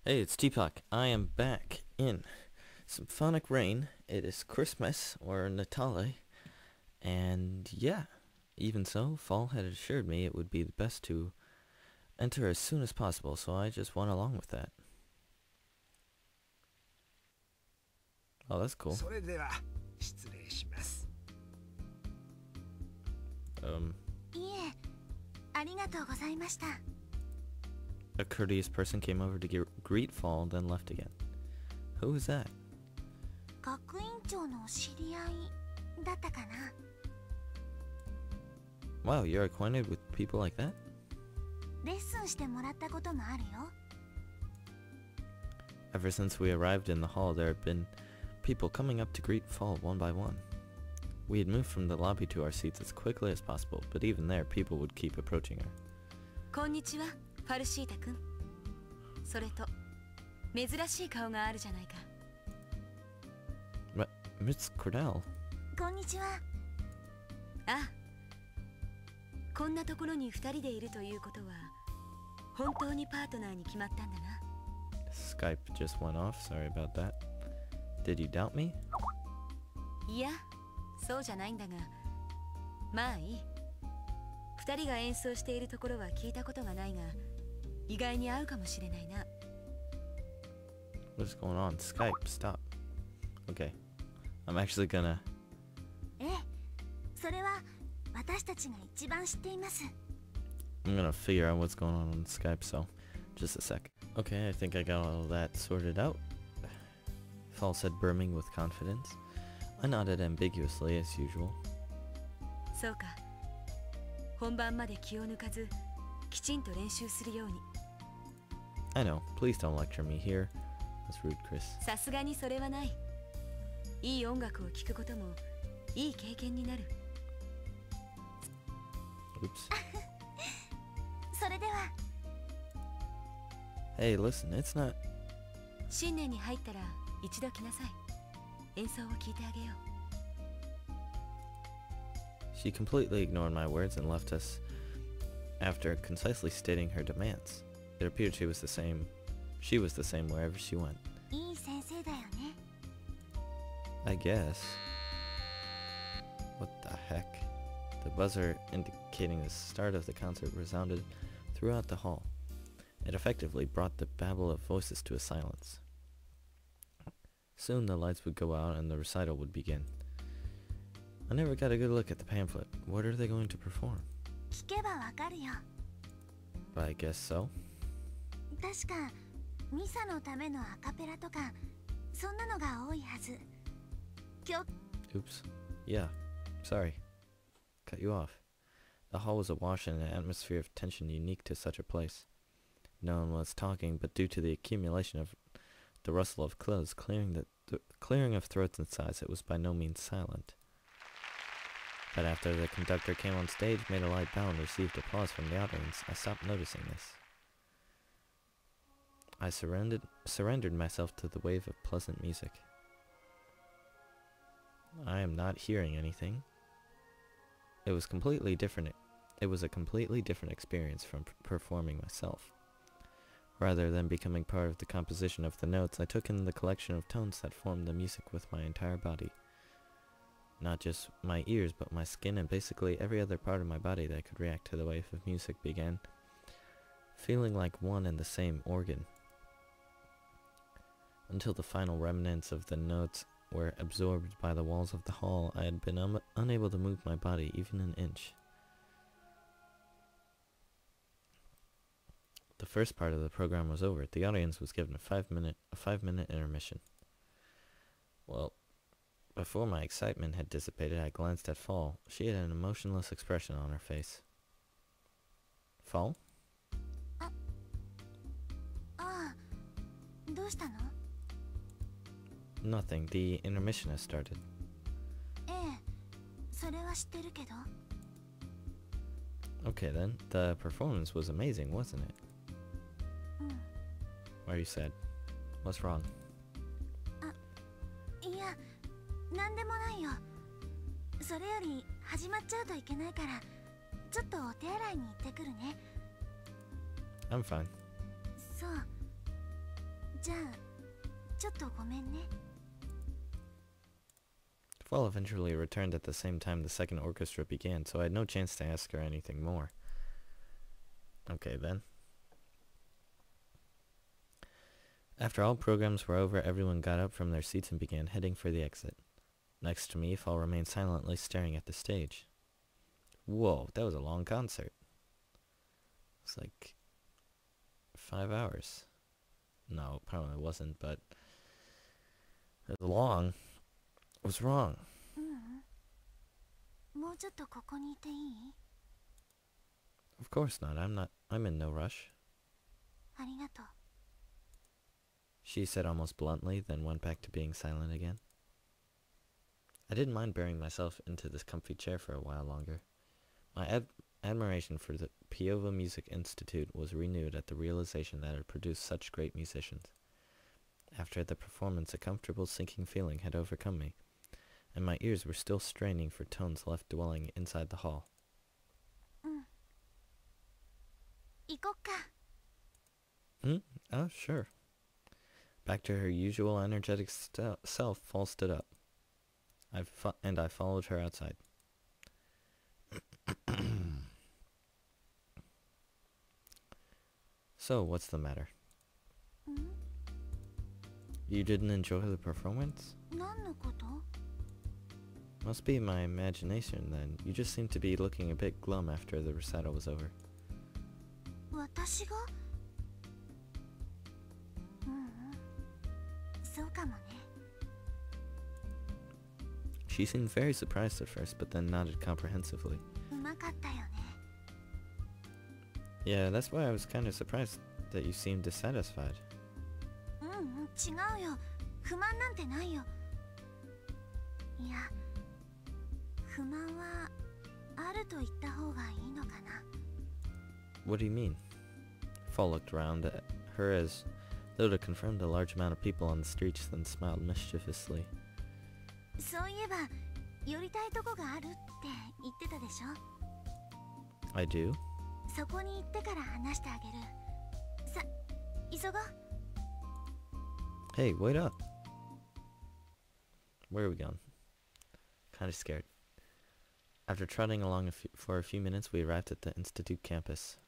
Hey, it's Tpok. I am back in Symphonic Rain. It is Christmas, or Natale, and yeah, even so, Fall had assured me it would be best to enter as soon as possible, so I just went along with that. Oh, that's cool. A courteous person came over to greet Fall, then left again. Who is that? Wow, you're acquainted with people like that? Ever since we arrived in the hall, there had been people coming up to greet Fall one by one. We had moved from the lobby to our seats as quickly as possible, but even there, people would keep approaching her. Konnichiwa, Farushita-kun. それと、珍しい顔があるじゃないか。Miss Cordell. こんにちは。あ、こんなところに二人でいるということは、本当にパートナーに決まったんだな。Skype just went off. Sorry about that. Did you doubt me? いや、そうじゃないんだが、まあいい。二人が演奏しているところは聞いたことがないが、意外に合うかもしれないな。What's going on? Skype, stop. Okay. I'm actually gonna... それは私たちが一番知っています。I'm gonna figure out what's going on Skype, so just a sec. Okay, I think I got all that sorted out. Fall said, brimming with confidence. I nodded ambiguously as usual. そうか。本番まで気を抜かず、きちんと練習するように。I know. Please don't lecture me here. That's rude, Chris. さすがにそれはない。いい音楽を聴くこともいい経験になる。Oops. それでは。Hey, listen, it's not... 新年に入ったら一度来なさい。演奏を聴いてあげよう。She completely ignored my words and left us after concisely stating her demands. It appeared she was the same wherever she went. いい先生だよね。I guess. What the heck? The buzzer indicating the start of the concert resounded throughout the hall. It effectively brought the babble of voices to a silence. Soon the lights would go out and the recital would begin. I never got a good look at the pamphlet. What are they going to perform? 聞けばわかるよ。But I guess so. 確かミサのためのアカペラとかそんなのが多いはず。Oops. Yeah. Sorry. Cut you off. The hall was awash in an atmosphere of tension unique to such a place. No one was talking, but due to the accumulation of the rustle of clothes, clearing of throats and sighs, it was by no means silent. But after the conductor came on stage, made a light bow, and received applause from the audience, I stopped noticing this. I surrendered myself to the wave of pleasant music. I am not hearing anything. It was a completely different experience from performing myself. Rather than becoming part of the composition of the notes, I took in the collection of tones that formed the music with my entire body. Not just my ears, but my skin and basically every other part of my body that could react to the wave of music began feeling like one and the same organ. Until the final remnants of the notes were absorbed by the walls of the hall, I had been unable to move my body even an inch. The first part of the program was over. The audience was given a five-minute intermission. Well, before my excitement had dissipated, I glanced at Fall. She had an emotionless expression on her face. Fall? どうしたの? Nothing. The intermission has started. それは知ってるけど。Okay then. The performance was amazing, wasn't it? Why are you sad? What's wrong? いや、なんでもないよ。それより始まっちゃうといけないから、ちょっとお手洗いに行ってくるね。I'm fine. そう。じゃあちょっとごめんね。 Fall eventually returned at the same time the second orchestra began, so I had no chance to ask her anything more. Okay then. After all programs were over, everyone got up from their seats and began heading for the exit. Next to me, Fall remained silently staring at the stage. Whoa, that was a long concert. It's like 5 hours. No, probably it wasn't, but it was long. What's wrong? もうちょっとここにいていい？ Of course not. I'm in no rush. ありがとう。 She said almost bluntly, then went back to being silent again. I didn't mind burying myself into this comfy chair for a while longer. My admiration for the Piova Music Institute was renewed at the realization that it produced such great musicians. After the performance, a comfortable sinking feeling had overcome me, and my ears were still straining for tones left dwelling inside the hall. 行こっか。 Oh, sure. Back to her usual energetic self, Fall stood up. I followed her outside. So, what's the matter? You didn't enjoy the performance? 何のこと？ Must be my imagination then. You just seemed to be looking a bit glum after the recital was over. 私が？そうかもね。 She seemed very surprised at first, but then nodded comprehensively. うまかったよね。 Yeah, that's why I was kind of surprised that you seemed dissatisfied. 違うよ。不満なんてないよ。いや、不満はあると言った方がいいのかな。 What do you mean? Fall looked around at her as though to confirm the large amount of people on the streets, then smiled mischievously. そういえば、寄りたいとこがあるって言ってたでしょ。 I do? そこに行ってから話してあげる。さ、急ごう。 Hey, wait up. Where are we going? Kinda scared. After trotting along for a few minutes, we arrived at the Institute campus.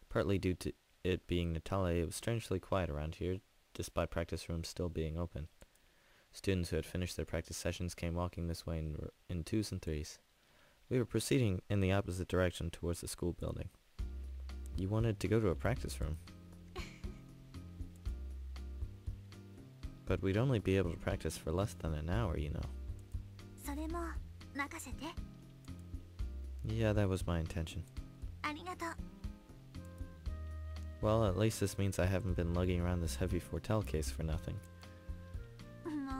Partly due to it being Natale, it was strangely quiet around here, despite practice rooms still being open. Students who had finished their practice sessions came walking this way in twos and threes. We were proceeding in the opposite direction towards the school building. You wanted to go to a practice room. But we'd only be able to practice for less than an hour, you know. それも任せて。 Yeah, that was my intention. ありがとう。 Well, at least this means I haven't been lugging around this heavy Fortelle case for nothing. も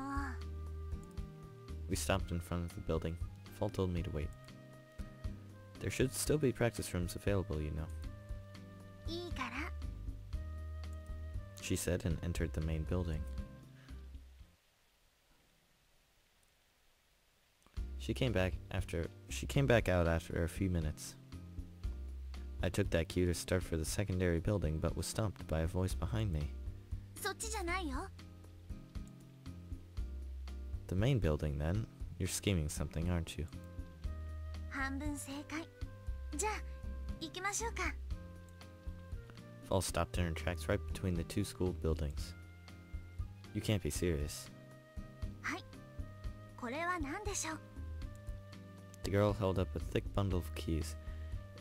We stopped in front of the building. Fall told me to wait. There should still be practice rooms available, you know. ういいから。 She said and entered the main building. She came back out after a few minutes. I took that cue to start for the secondary building, but was stopped by a voice behind me. そっちじゃないよ。 The main building, then? You're scheming something, aren't you? 半分正解。じゃあ、行きましょうか。 Fall stopped in her tracks right between the two school buildings. You can't be serious. はい。これは何でしょう？ The girl held up a thick bundle of keys.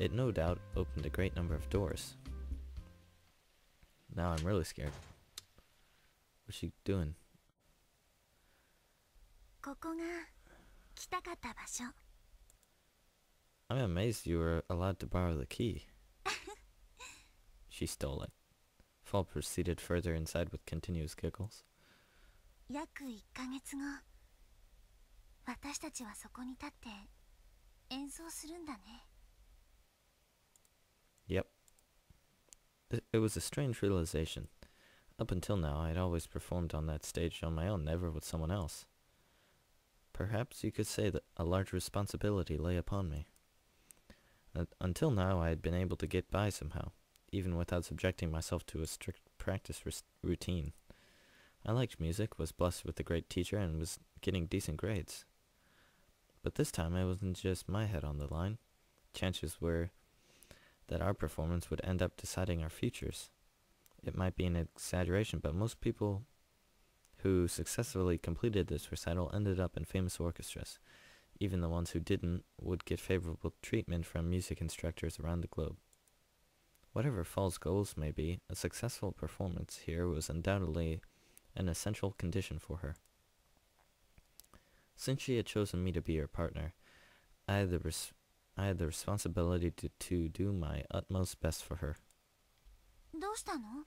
It no doubt opened a great number of doors. Now I'm really scared. What's she doing? ここが来たかった場所。 I'm amazed you were allowed to borrow the key. She stole it. Fall proceeded further inside with continuous giggles. 約1ヶ月後、私たちはそこに立って演奏するんだね。 Yep. It was a strange realization. Up until now, I'd always performed on that stage on my own, never with someone else. Perhaps you could say that a large responsibility lay upon me. Until now, I had been able to get by somehow, even without subjecting myself to a strict practice routine. I liked music, was blessed with a great teacher, and was getting decent grades. But this time it wasn't just my head on the line. Chances were that our performance would end up deciding our futures. It might be an exaggeration, but most people who successfully completed this recital ended up in famous orchestras. Even the ones who didn't would get favorable treatment from music instructors around the globe. Whatever Fall's goals may be, a successful performance here was undoubtedly an essential condition for her. Since she had chosen me to be her partner, I had the responsibility to do my utmost best for her. どうしたの?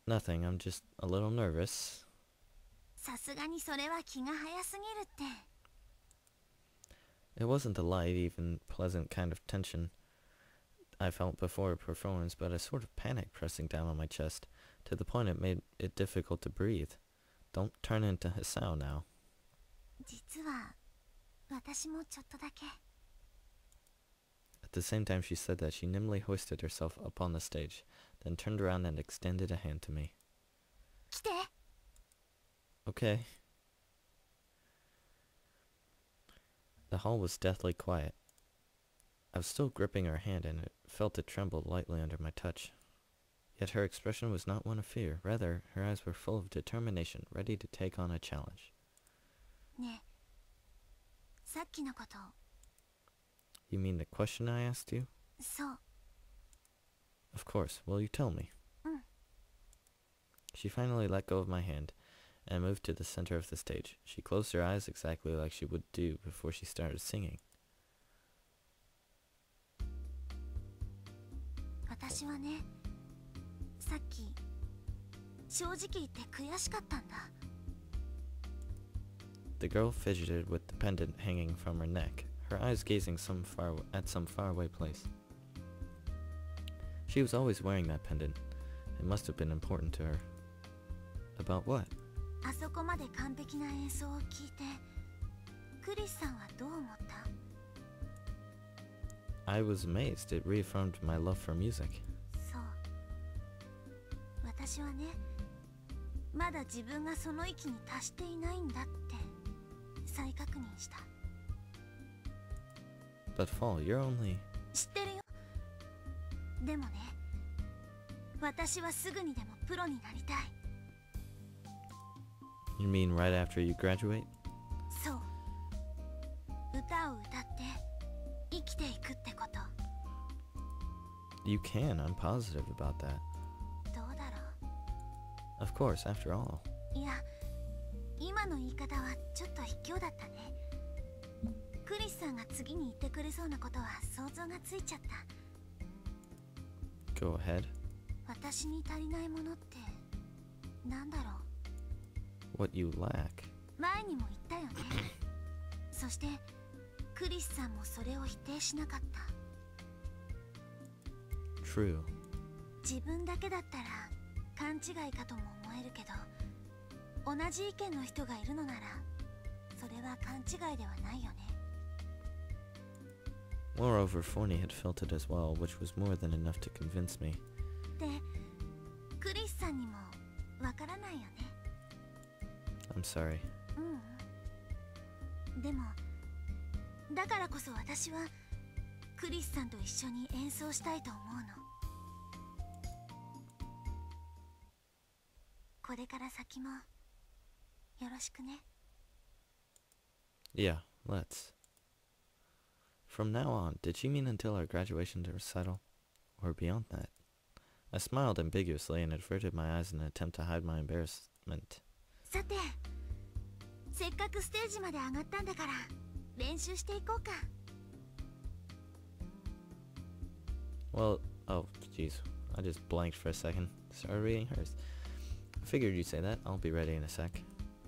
Nothing, I'm just a little nervous. さすがにそれは気が早すぎるって。 It wasn't the light, even pleasant kind of tension I felt before a performance, but a sort of panic pressing down on my chest, to the point it made it difficult to breathe. Don't turn into Hisao now. 実は私もちょっとだけ。 At the same time she said that, she nimbly hoisted herself up on the stage, then turned around and extended a hand to me. 来て。 Okay. The hall was deathly quiet. I was still gripping her hand, and it felt it tremble lightly under my touch. Yet her expression was not one of fear. Rather, her eyes were full of determination, ready to take on a challenge. ねえ、さっきのこと。 You mean the question I asked you? そう。 Of course. Will you tell me? うん。 She finally let go of my hand and moved to the center of the stage. She closed her eyes exactly like she would do before she started singing. 私はね、さっき正直言って悔しかったんだ。 The girl fidgeted with the pendant hanging from her neck, her eyes gazing at some faraway place. She was always wearing that pendant. It must have been important to her. About what? あそこまで完璧な演奏を聞いて、クリスさんはどう思った？ I was amazed. It reaffirmed my love for music. そう。私はね、まだ自分がその域に達していないんだって再確認した。 But Fall, you're only... 知ってるよ。でもね、私はすぐにでもプロになりたい。 You mean right after you graduate? そう。歌を歌って生きていくってこと。 You can. I'm positive about that. どうだろ Of course, after all. う。いや、今の言い方はちょっと卑怯だったね。クリスさんが次に言ってくれそうなことは想像がついちゃった。 Go ahead. 私に足りないものってなんだろう。 What you lack. 前にも言ったよね。そしてクリスさんもそれを否定しなかった。 True. 自分だけだったら勘違いかとも思えるけど、同じ意見の人がいるのならそれは勘違いではないよね。 Moreover, Forney had felt it as well, which was more than enough to convince me. で、クリスさんにもわからないよね。 I'm sorry. でもだからこそ私はクリスさんと一緒に演奏したいと思うの。これから先もよろしくね。 Yeah, let's. From now on, did she mean until our graduation recital? Or beyond that? I smiled ambiguously and averted my eyes in an attempt to hide my embarrassment. さて、せっかくステージまで上がったんだから練習していこうか。 Well, oh, jeez. I just blanked for a second. Started reading hers. I figured you'd say that. I'll be ready in a sec.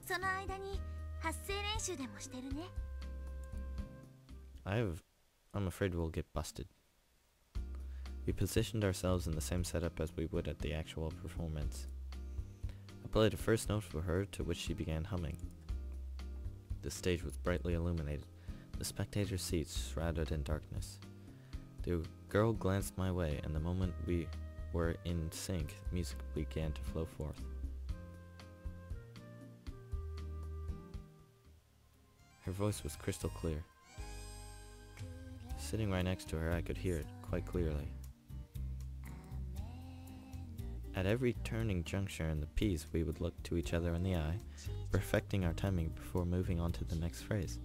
その間に発声練習でもしてるね。 I'm afraid we'll get busted. We positioned ourselves in the same setup as we would at the actual performance. I played a first note for her, to which she began humming. The stage was brightly illuminated, the spectator seats shrouded in darkness. The girl glanced my way, and the moment we were in sync, music began to flow forth. Her voice was crystal clear. Sitting right next to her, I could hear it quite clearly. At every turning juncture in the piece, we would look to each other in the eye, perfecting our timing before moving on to the next phrase.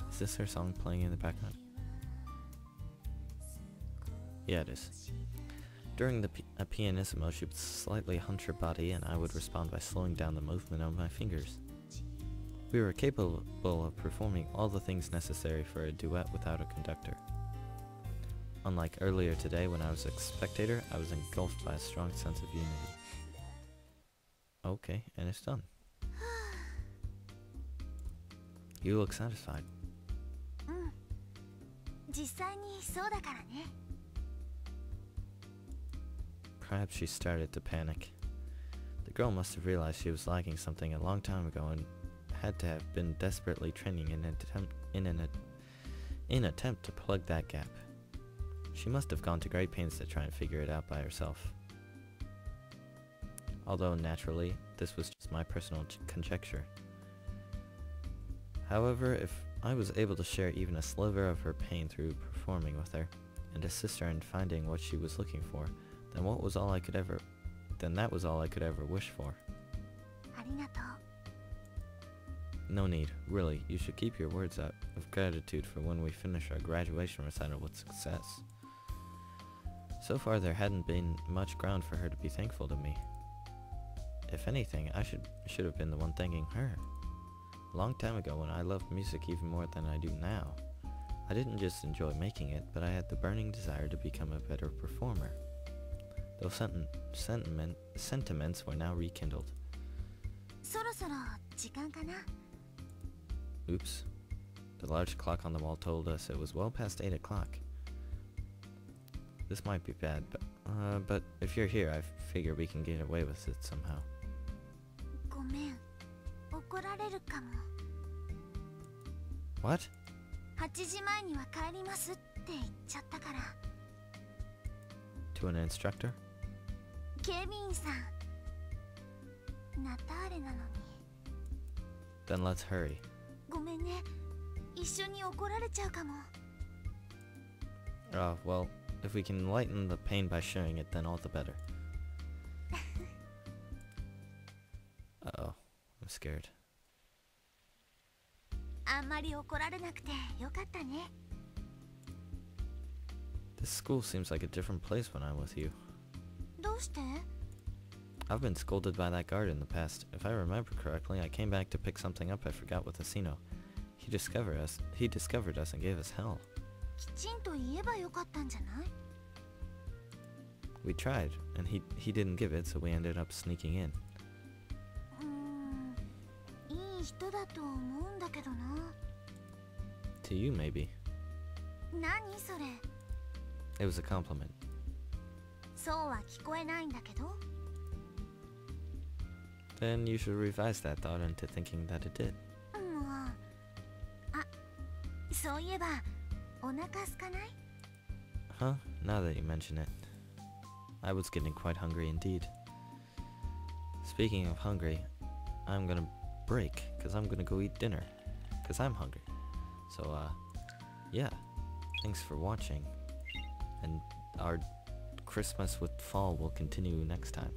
Is this her song playing in the background? Yeah, it is. During a pianissimo, she would slightly hunch her body, and I would respond by slowing down the movement of my fingers. We were capable of performing all the things necessary for a duet without a conductor. Unlike earlier today when I was a spectator, I was engulfed by a strong sense of unity. Okay, and it's done. You look satisfied. 実際にそうだからね。 Perhaps she started to panic. The girl must have realized she was lacking something a long time ago and had to have been desperately training in an attempt to plug that gap. She must have gone to great pains to try and figure it out by herself. Although naturally, this was just my personal conjecture. However, if I was able to share even a sliver of her pain through performing with her, and assist her in finding what she was looking for, then that was all I could ever wish for. ありがとう。 No need, really. You should keep your words out of gratitude for when we finish our graduation recital with success. So far, there hadn't been much ground for her to be thankful to me. If anything, I should have been the one thanking her. A long time ago, when I loved music even more than I do now, I didn't just enjoy making it, but I had the burning desire to become a better performer. Those sentiments were now rekindled. そろそろ時間かな。 Oops. The large clock on the wall told us it was well past 8 o'clock. This might be bad, but if you're here, I figure we can get away with it somehow. ごめん。怒られるかも。 What? 8時前には帰りますって言っちゃったから。 To an instructor? 警備員さん。ナターレなのに。 Then let's hurry. ごめんね。一緒に怒られちゃうかも。 Well, if we can lighten the pain by sharing it, then all the better. Uh-oh, I'm scared. あんまり怒られなくてよかったね。 This school seems like a different place when I'm with you. どうして？ I've been scolded by that guard in the past. If I remember correctly, I came back to pick something up I forgot with Asino. He discovered us and gave us hell. きちんと言えばよかったんじゃない？ We tried, and he didn't give it, so we ended up sneaking in. いい人だと思うんだけどな。 To you, maybe. 何それ？ It was a compliment. そうは聞こえないんだけど。 Then you should revise that thought into thinking that it did. もう。あ、そういえばお腹空かない？ Huh? Now that you mention it. I was getting quite hungry indeed. Speaking of hungry, I'm gonna break, because I'm gonna go eat dinner. Because I'm hungry. So, yeah. Thanks for watching. And our Christmas with fall will continue next time.